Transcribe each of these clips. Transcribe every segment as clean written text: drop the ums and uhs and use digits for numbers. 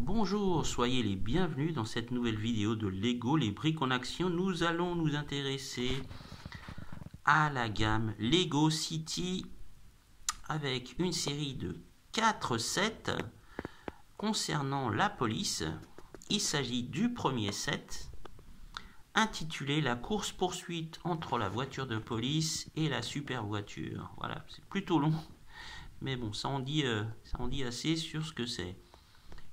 Bonjour, soyez les bienvenus dans cette nouvelle vidéo de Lego, les briques en action. Nous allons nous intéresser à la gamme Lego City avec une série de 4 sets concernant la police. Il s'agit du premier set intitulé La course-poursuite entre la voiture de police et la super voiture. Voilà, c'est plutôt long, mais bon, ça en dit assez sur ce que c'est.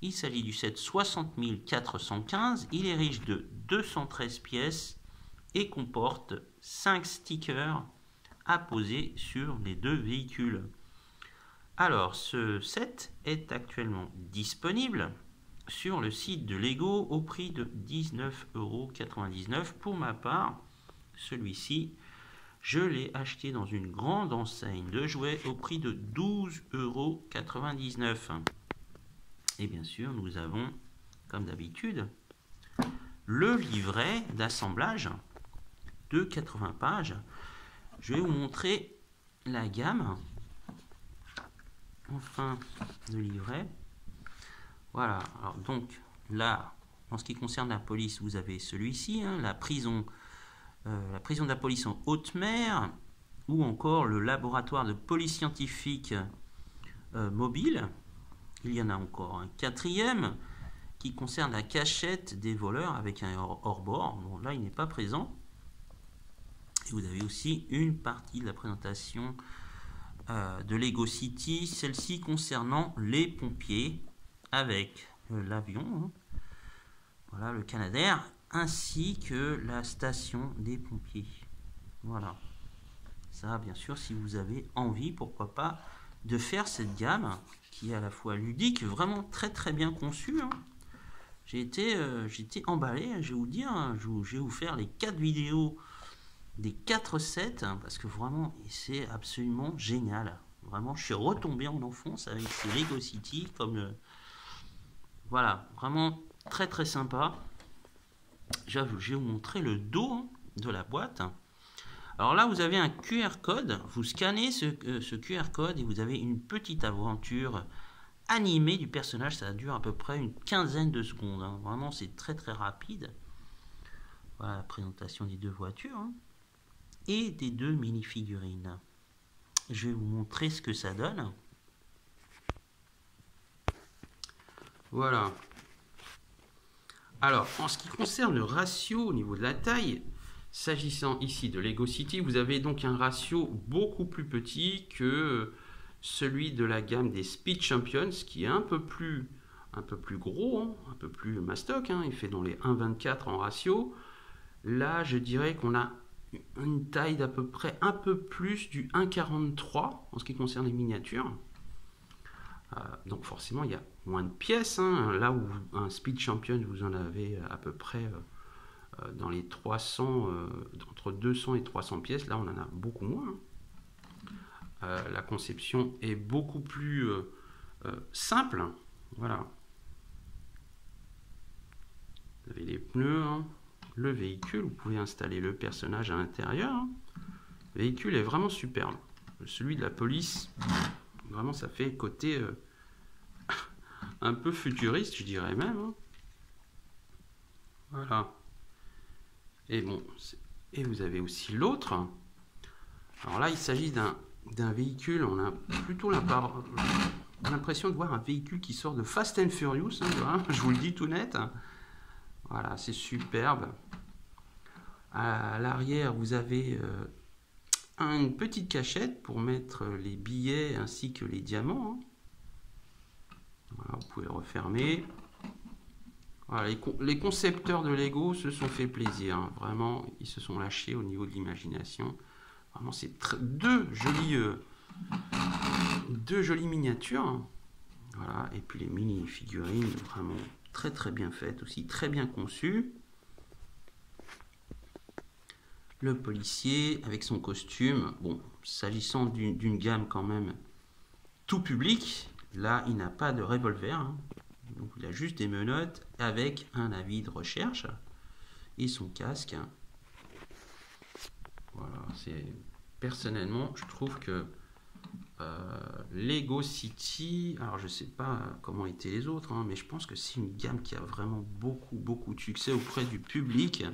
Il s'agit du set 60 415. Il est riche de 213 pièces et comporte 5 stickers à poser sur les deux véhicules. Alors, ce set est actuellement disponible sur le site de Lego au prix de 19,99 €. Pour ma part, celui-ci, je l'ai acheté dans une grande enseigne de jouets au prix de 12,99 €. Et bien sûr, nous avons, comme d'habitude, le livret d'assemblage de 80 pages. Je vais vous montrer la gamme. Enfin, le livret. Voilà. Alors, donc, là, en ce qui concerne la police, vous avez celui-ci, hein, la prison de la police en haute mer, ou encore le laboratoire de police scientifique mobile. Il y en a encore un quatrième qui concerne la cachette des voleurs avec un hors-bord. Bon, là, il n'est pas présent. Et vous avez aussi une partie de la présentation de Lego City, celle-ci concernant les pompiers avec l'avion, hein. Voilà, le Canadair, ainsi que la station des pompiers. Voilà. Ça, bien sûr, si vous avez envie, pourquoi pas, de faire cette gamme qui est à la fois ludique, vraiment très bien conçue, hein. J'ai été emballé, je vais vous dire, hein, je vais vous faire les 4 vidéos des 4 sets, hein, parce que vraiment c'est absolument génial. Vraiment, je suis retombé en enfance avec ces Lego City, voilà, vraiment très sympa. Je vais vous montrer le dos, hein, de la boîte. Alors là, vous avez un QR code, vous scannez ce QR code et vous avez une petite aventure animée du personnage. Ça dure à peu près une quinzaine de secondes, hein. Vraiment, c'est très rapide. Voilà la présentation des deux voitures, hein, et des deux mini-figurines. Je vais vous montrer ce que ça donne. Voilà. Alors, en ce qui concerne le ratio au niveau de la taille, s'agissant ici de Lego City, vous avez donc un ratio beaucoup plus petit que celui de la gamme des Speed Champions, qui est un peu plus gros, hein, un peu plus mastoc, hein, il fait dans les 1,24 en ratio. Là, je dirais qu'on a une taille d'à peu près un peu plus du 1,43 en ce qui concerne les miniatures. Donc forcément, il y a moins de pièces, hein. Là où un Speed Champion, vous en avez à peu près dans les 300, entre 200 et 300 pièces. Là, on en a beaucoup moins, hein. La conception est beaucoup plus simple. Voilà. Vous avez les pneus, hein, le véhicule. Vous pouvez installer le personnage à l'intérieur, hein. Le véhicule est vraiment superbe. Celui de la police, vraiment, ça fait côté un peu futuriste, je dirais même, hein. Voilà. Et bon, et vous avez aussi l'autre. Alors là, il s'agit d'un véhicule. On a plutôt l'impression de voir un véhicule qui sort de Fast and Furious, hein, voilà, je vous le dis tout net. Voilà, c'est superbe. À l'arrière, vous avez une petite cachette pour mettre les billets ainsi que les diamants, hein. Voilà, vous pouvez le refermer. Voilà, les concepteurs de Lego se sont fait plaisir, hein. Vraiment, ils se sont lâchés au niveau de l'imagination. Vraiment, c'est deux jolies miniatures, hein. Voilà, et puis les mini figurines, vraiment très bien faites aussi, très bien conçues. Le policier avec son costume. Bon, s'agissant d'une gamme quand même tout public, là il n'a pas de revolver, hein. Donc il a juste des menottes avec un avis de recherche et son casque. Voilà, personnellement, je trouve que Lego City, alors je sais pas comment étaient les autres, hein, mais je pense que c'est une gamme qui a vraiment beaucoup de succès auprès du public.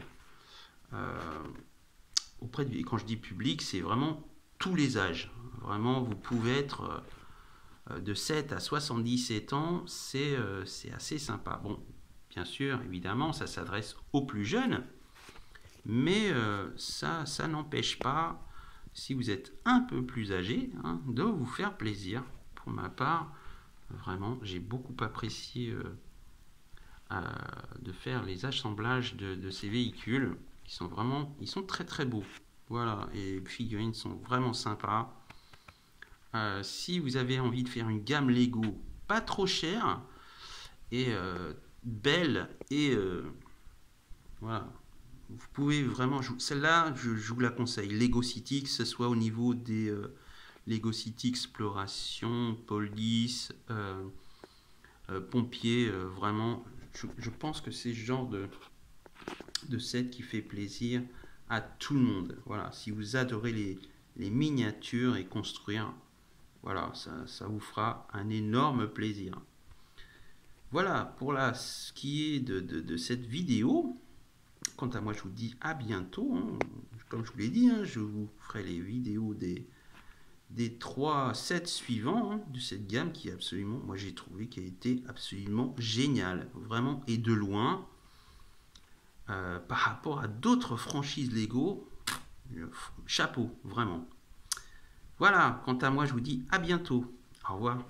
Quand je dis public, c'est vraiment tous les âges. Vraiment, vous pouvez être de 7 à 77 ans, c'est assez sympa. Bon, bien sûr, évidemment, ça s'adresse aux plus jeunes, mais ça n'empêche pas, si vous êtes un peu plus âgé, hein, de vous faire plaisir. Pour ma part, vraiment, j'ai beaucoup apprécié de faire les assemblages de ces véhicules. Ils sont très beaux. Voilà, et les figurines sont vraiment sympas. Si vous avez envie de faire une gamme Lego pas trop chère et belle et voilà, vous pouvez vraiment jouer. Celle-là, je vous la conseille. Lego City, que ce soit au niveau des Lego City Exploration, Police, Pompiers, vraiment, je pense que c'est ce genre de set qui fait plaisir à tout le monde. Voilà, si vous adorez les miniatures et construire, voilà, ça vous fera un énorme plaisir. Voilà pour ce qui est de cette vidéo. Quant à moi, je vous dis à bientôt. Hein. Comme je vous l'ai dit, hein, je vous ferai les vidéos des 3 sets suivants hein, de cette gamme qui est absolument, moi j'ai trouvé qu'elle était absolument géniale. Vraiment, et de loin, par rapport à d'autres franchises Lego, chapeau, vraiment. Voilà, quant à moi, je vous dis à bientôt. Au revoir.